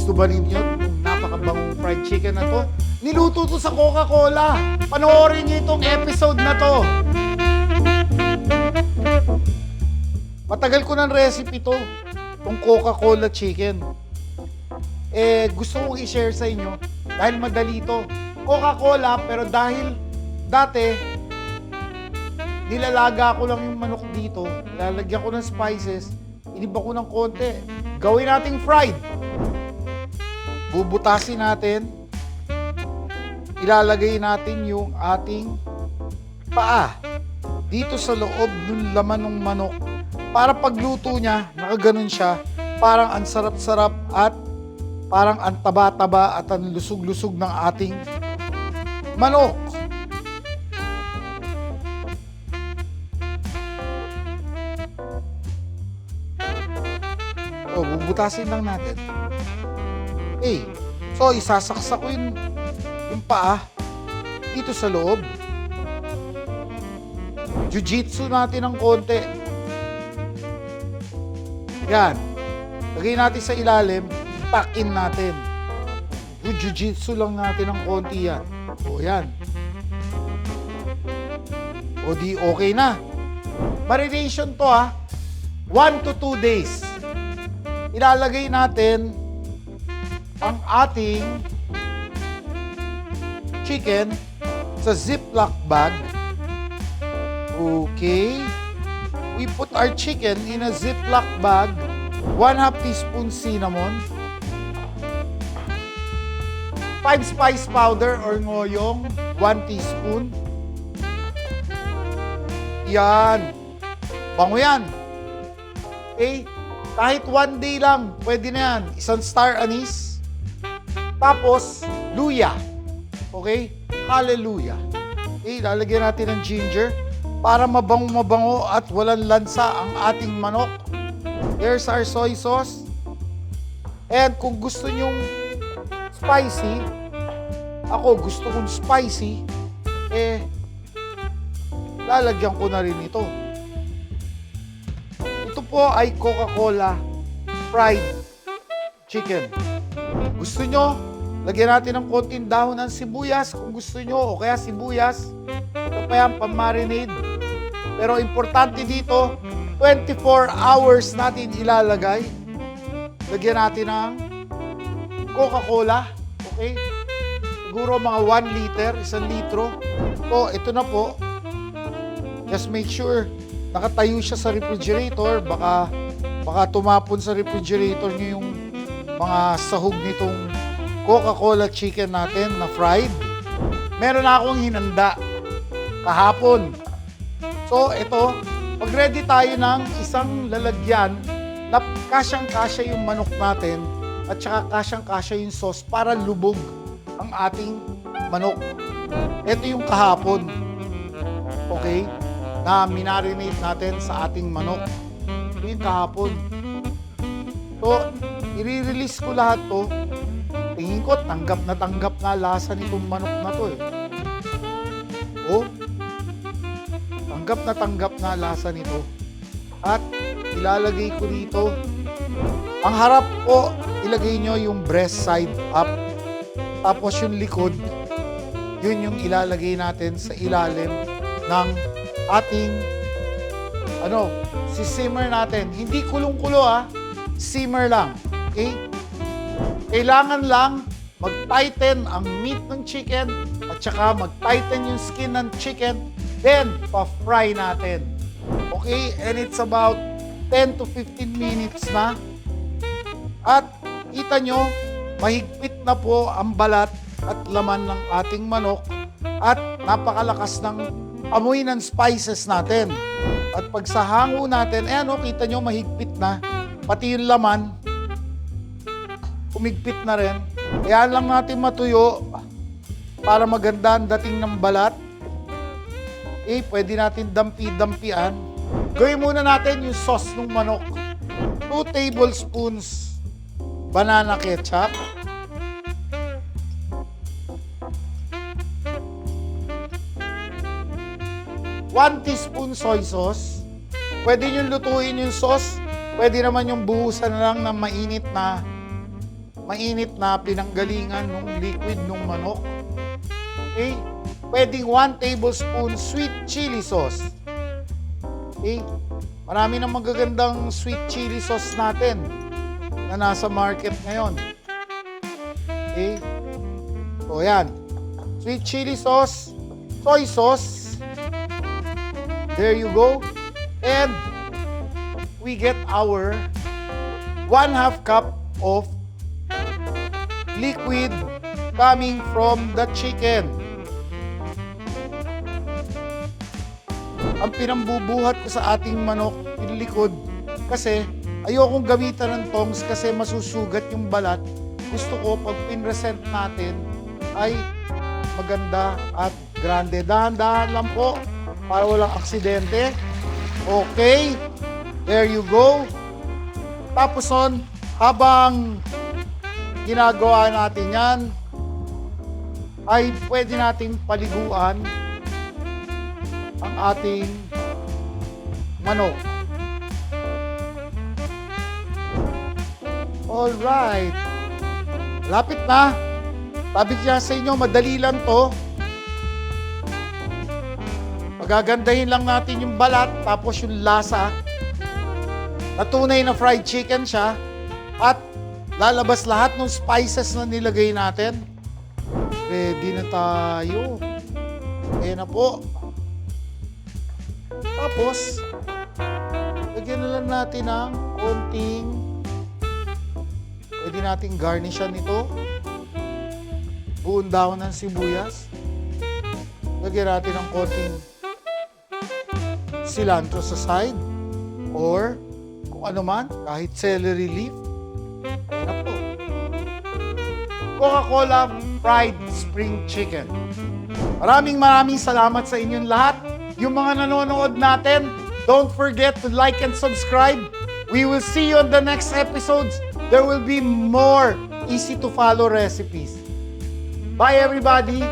Gusto ba ninyo itong napakabangong fried chicken na to? Niluto to sa Coca-Cola. Panoorin niyo itong episode na to. Matagal ko ng recipe to. Itong Coca-Cola chicken. Gusto kong i-share sa inyo dahil madali to. Coca-Cola, pero dahil dati nilalaga ko lang yung manok dito, lalagyan ko ng spices, iniba ko ng konti. Gawin nating fried. Bubutasin natin. Ilalagay natin yung ating paa dito sa loob ng laman ng manok. Para pagluto niya, nakaganon siya. Parang ang sarap-sarap at parang ang taba-taba at ang lusog-lusog ng ating manok. Bubutasin lang natin. So isasaksak ko yung paa dito sa loob. Jiu-jitsu natin ng konti. Yan. Lagay natin sa ilalim, tuck-in natin. Jiu-jitsu lang natin ng konti yan. Yan. Di okay na. Marination to 1 to 2 days. Ilalagay natin ang ating chicken sa Ziploc bag. Okay. We put our chicken in a Ziploc bag. 1/2 teaspoon cinnamon. 5 spice powder or ngoyong. 1 teaspoon. Yan. Bango yan. Okay. Kahit 1 day lang, pwede na yan. Isang star anise. Tapos, luya. Okay? Hallelujah. Okay, lalagyan natin ng ginger para mabango-mabango at walang lansa ang ating manok. There's our soy sauce. And kung gusto nyong spicy, ako gusto kong spicy, lalagyan ko na rin ito. Ito po ay Coca-Cola fried chicken. Gusto nyo, lagyan natin ng konting dahon ng sibuyas kung gusto nyo, o kaya sibuyas. Ito pa yan, pang-marinade. Pero importante dito, 24 hours natin ilalagay. Lagyan natin ng Coca-Cola. Okay? Siguro mga 1 liter, 1 litro. So, ito na po. Just make sure nakatayo siya sa refrigerator, baka tumapon sa refrigerator nyo yung mga sahog nitong Coca-Cola chicken natin na fried. Meron na akong hinanda kahapon. So, ito, pag-ready tayo ng isang lalagyan na kasyang-kasya yung manok natin at saka kasyang-kasya yung sauce para lubog ang ating manok. Ito yung kahapon. Okay? Na minarinate natin sa ating manok. Ito yung kahapon. So, i-release ko lahat to. Tingin ko, tanggap na lasa nitong manok na to tanggap na lasa nito. At ilalagay ko dito. Ang harap po, ilagay nyo yung breast side up. Tapos yung likod, yun yung ilalagay natin sa ilalim ng ating simmer natin. Hindi kulong-kulo simmer lang. Okay? Kailangan lang mag-tighten ang meat ng chicken at saka mag-tighten yung skin ng chicken, then pa-fry natin. Okay? And it's about 10 to 15 minutes na. At kita nyo, mahigpit na po ang balat at laman ng ating manok at napakalakas ng amoy ng spices natin. At pag sa hango natin, kita nyo mahigpit na. Pati yung laman, umigpit na rin. Kaya lang natin matuyo para maganda ang dating ng balat. Pwede natin dampi-dampian. Gawin muna natin yung sauce ng manok. 2 tablespoons banana ketchup. 1 teaspoon soy sauce. Pwede nyo lutuin yung sauce. Pwede naman yung buhusan na lang ng mainit na mainit na pinanggalingan ng liquid ng manok. Okay? Pwedeng 1 tablespoon sweet chili sauce. Okay? Marami ng magagandang sweet chili sauce natin na nasa market ngayon. Okay? So, yan. Sweet chili sauce, soy sauce. There you go. And we get our 1/2 cup of liquid coming from the chicken. Ang pinambubuhat ko sa ating manok, yung likod, kasi ayokong gamitan ng tongs kasi masusugat yung balat. Gusto ko pag pinresent natin ay maganda at grande. Dahan-dahan lang po para walang aksidente. Okay, there you go. Tapos on, habang ginagawa natin yan, ay pwede nating paliguan ang ating manok. Alright. Lapit na. Sabi ko sa inyo, madali lang to. Magagandahin lang natin yung balat, tapos yung lasa. Natunay na fried chicken siya. At lalabas lahat ng spices na nilagay natin. Ready na tayo. Ayan na po. Tapos, lagyan na lang natin ng konting, pwede nating garnishan ito. Buong dahon ng sibuyas. Lagyan natin ng konting cilantro sa side. Or, kung ano man, kahit celery leaf. Ayan na po. Coca-Cola Fried Spring Chicken. Maraming salamat sa inyong lahat. Yung mga nanonood natin, don't forget to like and subscribe. We will see you on the next episodes. There will be more easy-to-follow recipes. Bye, everybody!